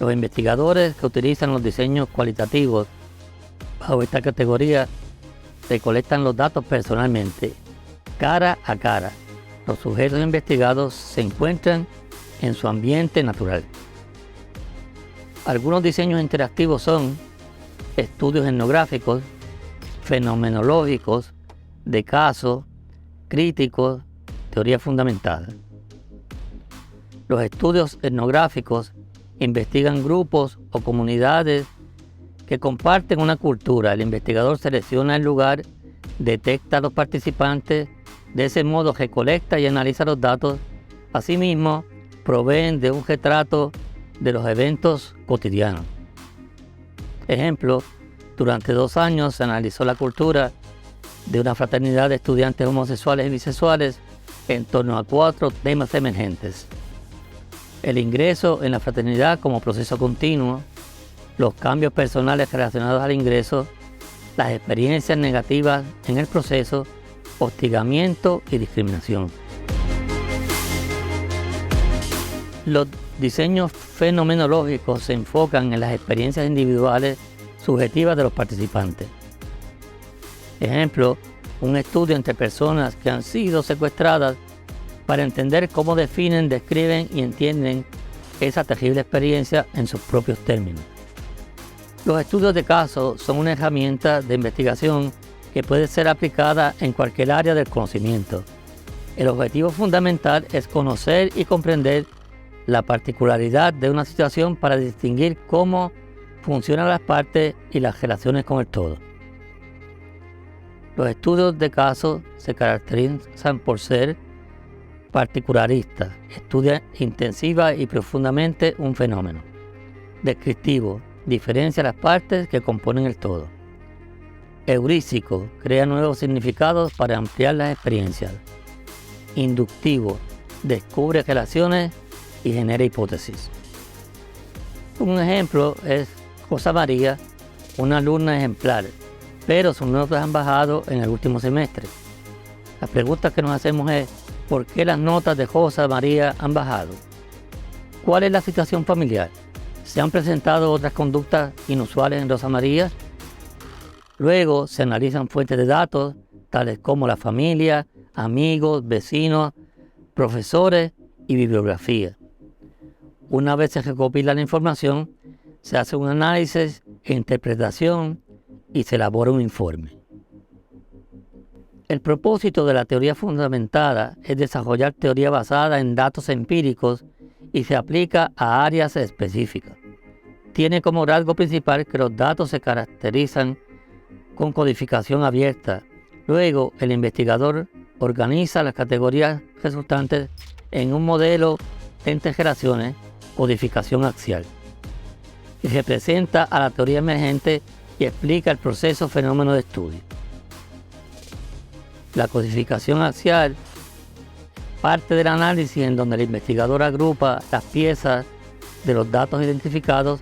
Los investigadores que utilizan los diseños cualitativos bajo esta categoría recolectan los datos personalmente, cara a cara. Los sujetos investigados se encuentran en su ambiente natural. Algunos diseños interactivos son estudios etnográficos, fenomenológicos, de casos, críticos, teoría fundamental. Los estudios etnográficos investigan grupos o comunidades que comparten una cultura. El investigador selecciona el lugar, detecta a los participantes, de ese modo recolecta y analiza los datos. Asimismo, proveen de un retrato de los eventos cotidianos. Ejemplo, durante 2 años se analizó la cultura de una fraternidad de estudiantes homosexuales y bisexuales en torno a 4 temas emergentes: el ingreso en la fraternidad como proceso continuo, los cambios personales relacionados al ingreso, las experiencias negativas en el proceso, hostigamiento y discriminación. Los diseños fenomenológicos se enfocan en las experiencias individuales subjetivas de los participantes. Ejemplo, un estudio entre personas que han sido secuestradas para entender cómo definen, describen y entienden esa terrible experiencia en sus propios términos. Los estudios de caso son una herramienta de investigación que puede ser aplicada en cualquier área del conocimiento. El objetivo fundamental es conocer y comprender la particularidad de una situación para distinguir cómo funcionan las partes y las relaciones con el todo. Los estudios de caso se caracterizan por ser particularistas, estudia intensiva y profundamente un fenómeno. Descriptivo, diferencia las partes que componen el todo. Heurístico, crea nuevos significados para ampliar las experiencias. Inductivo, descubre relaciones y genera hipótesis. Un ejemplo es Rosa María, una alumna ejemplar, pero sus notas han bajado en el último semestre. La pregunta que nos hacemos es: ¿por qué las notas de Rosa María han bajado? ¿Cuál es la situación familiar? ¿Se han presentado otras conductas inusuales en Rosa María? Luego se analizan fuentes de datos, tales como la familia, amigos, vecinos, profesores y bibliografía. Una vez se recopila la información, se hace un análisis e interpretación y se elabora un informe. El propósito de la teoría fundamentada es desarrollar teoría basada en datos empíricos y se aplica a áreas específicas. Tiene como rasgo principal que los datos se caracterizan con codificación abierta. Luego, el investigador organiza las categorías resultantes en un modelo de integraciones, codificación axial, y representa a la teoría emergente y explica el proceso fenómeno de estudio. La codificación axial parte del análisis en donde el investigador agrupa las piezas de los datos identificados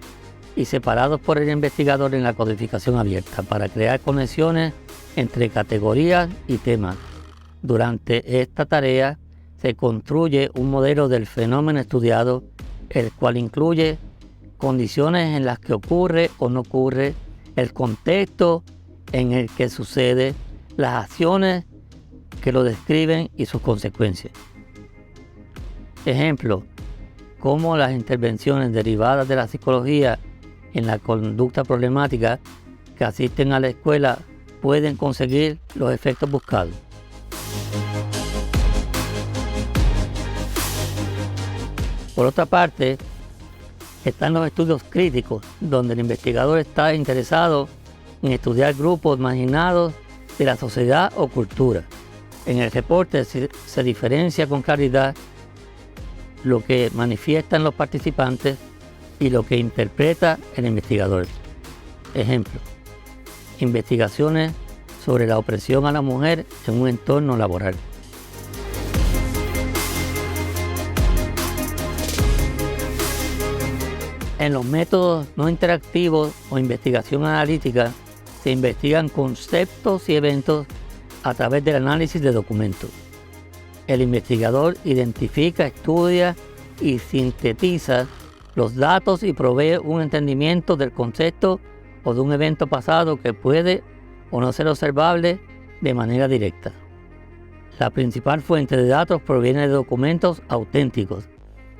y separados por el investigador en la codificación abierta para crear conexiones entre categorías y temas. Durante esta tarea se construye un modelo del fenómeno estudiado, el cual incluye condiciones en las que ocurre o no ocurre, el contexto en el que sucede, las acciones que lo describen y sus consecuencias. Ejemplo, cómo las intervenciones derivadas de la psicología en la conducta problemática que asisten a la escuela pueden conseguir los efectos buscados. Por otra parte, están los estudios críticos, donde el investigador está interesado en estudiar grupos marginados de la sociedad o cultura. En el reporte se diferencia con claridad lo que manifiestan los participantes y lo que interpreta el investigador. Ejemplo, investigaciones sobre la opresión a la mujer en un entorno laboral. En los métodos no interactivos o investigación analítica se investigan conceptos y eventos a través del análisis de documentos. El investigador identifica, estudia y sintetiza los datos y provee un entendimiento del concepto o de un evento pasado que puede o no ser observable de manera directa. La principal fuente de datos proviene de documentos auténticos.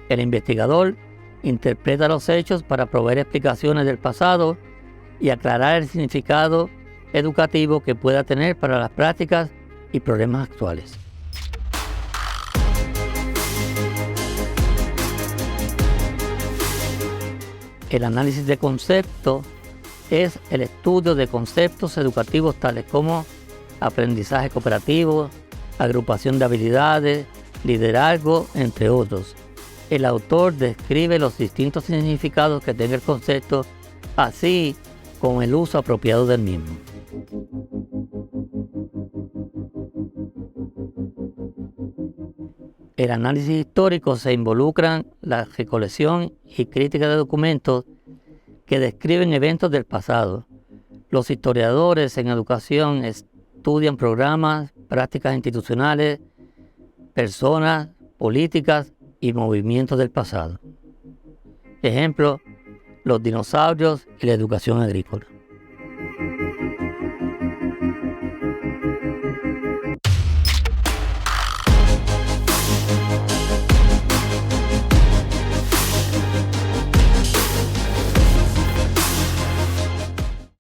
El investigador interpreta los hechos para proveer explicaciones del pasado y aclarar el significado educativo que pueda tener para las prácticas y problemas actuales. El análisis de conceptos es el estudio de conceptos educativos tales como aprendizaje cooperativo, agrupación de habilidades, liderazgo, entre otros. El autor describe los distintos significados que tenga el concepto, así como el uso apropiado del mismo. El análisis histórico se involucra en la recolección y crítica de documentos que describen eventos del pasado. Los historiadores en educación estudian programas, prácticas institucionales, personas, políticas y movimientos del pasado. Ejemplo, los dinosaurios y la educación agrícola.